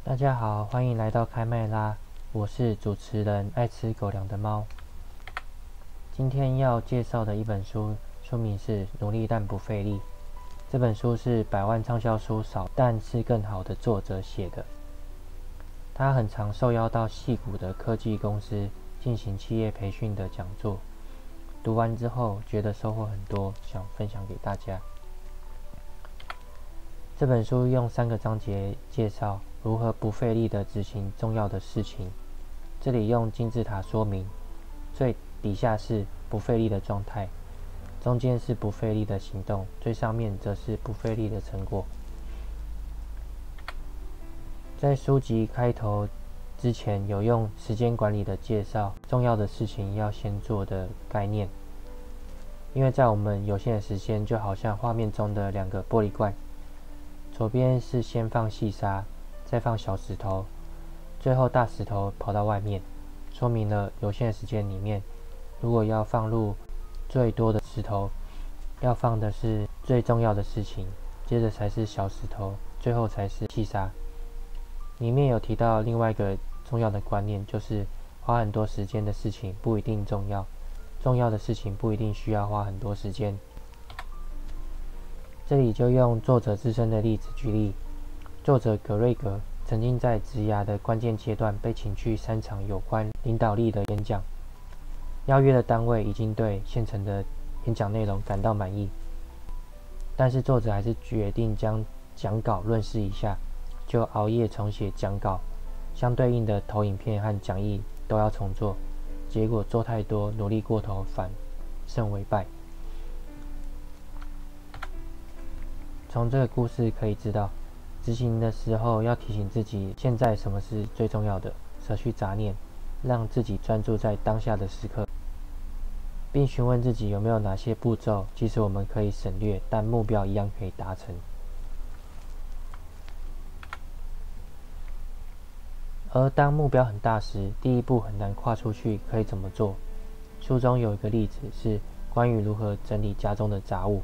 大家好，欢迎来到开麦啦！我是主持人爱吃狗粮的猫。今天要介绍的一本书，书名是《努力但不费力》。这本书是百万畅销书少但是更好的作者写的。他很常受邀到矽谷的科技公司进行企业培训的讲座。读完之后觉得收获很多，想分享给大家。这本书用3个章节介绍如何不费力地执行重要的事情。这里用金字塔说明，最底下是不费力的状态，中间是不费力的行动，最上面则是不费力的成果。在书籍开头之前有用时间管理的介绍，重要的事情要先做的概念。因为在我们有限的时间，就好像画面中的2个玻璃罐，左边是先放细沙，再放小石头，最后大石头跑到外面，说明了有限的时间里面，如果要放入最多的石头，要放的是最重要的事情，接着才是小石头，最后才是细沙。里面有提到另外一个重要的观念，就是花很多时间的事情不一定重要，重要的事情不一定需要花很多时间。这里就用作者自身的例子举例。作者葛瑞格曾经在职涯的关键阶段被请去3场有关领导力的演讲，邀约的单位已经对现成的演讲内容感到满意，但是作者还是决定将讲稿润饰一下，就熬夜重写讲稿，相对应的投影片和讲义都要重做，结果做太多，努力过头，反胜为败。从这个故事可以知道，执行的时候要提醒自己现在什么是最重要的，舍去杂念，让自己专注在当下的时刻，并询问自己有没有哪些步骤其实我们可以省略，但目标一样可以达成。而当目标很大时，第一步很难跨出去，可以怎么做？书中有一个例子是关于如何整理家中的杂物。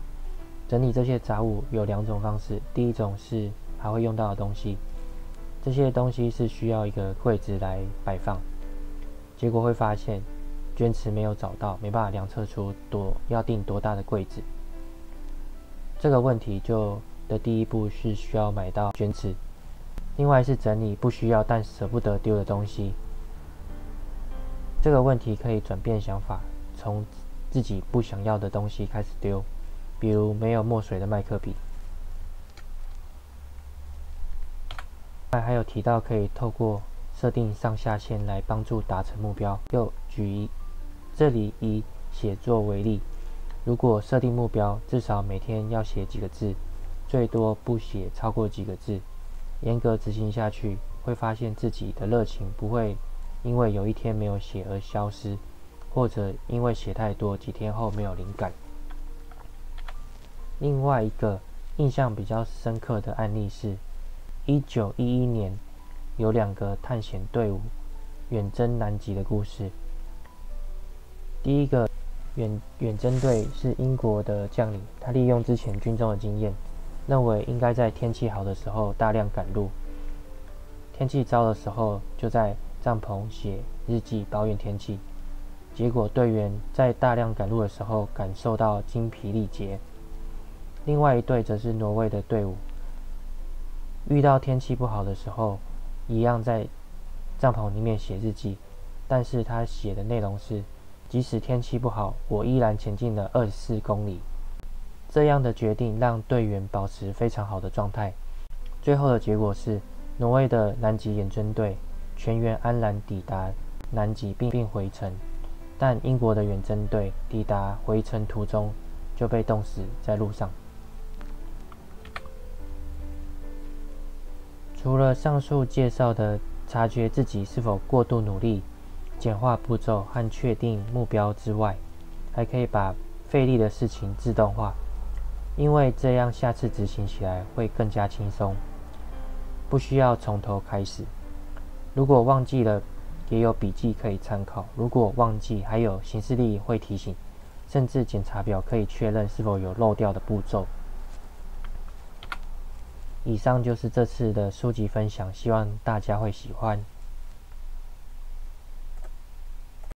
整理这些杂物有2种方式，第一种是还会用到的东西，这些东西是需要一个柜子来摆放，结果会发现卷尺没有找到，没办法量测出要订多大的柜子。这个问题的第一步是需要买到卷尺。另外是整理不需要但舍不得丢的东西。这个问题可以转变想法，从自己不想要的东西开始丢，比如没有墨水的麦克笔。还有提到可以透过设定上下限来帮助达成目标。又这里以写作为例，如果设定目标，至少每天要写几个字，最多不写超过几个字，严格执行下去，会发现自己的热情不会因为有一天没有写而消失，或者因为写太多，几天后没有灵感。另外一个印象比较深刻的案例是1911年有2个探险队伍远征南极的故事。第一个远征队是英国的将领，他利用之前军中的经验，认为应该在天气好的时候大量赶路，天气糟的时候就在帐篷写日记抱怨天气。结果队员在大量赶路的时候感受到精疲力竭。另外一队则是挪威的队伍，遇到天气不好的时候，一样在帐篷里面写日记，但是他写的内容是：即使天气不好，我依然前进了24公里。这样的决定让队员保持非常好的状态。最后的结果是，挪威的南极远征队全员安然抵达南极并回程，但英国的远征队抵达回程途中就被冻死在路上。除了上述介绍的察觉自己是否过度努力、简化步骤和确定目标之外，还可以把费力的事情自动化，因为这样下次执行起来会更加轻松，不需要从头开始。如果忘记了，也有笔记可以参考；如果忘记，还有行事历会提醒，甚至检查表可以确认是否有漏掉的步骤。以上就是这次的书籍分享，希望大家会喜欢。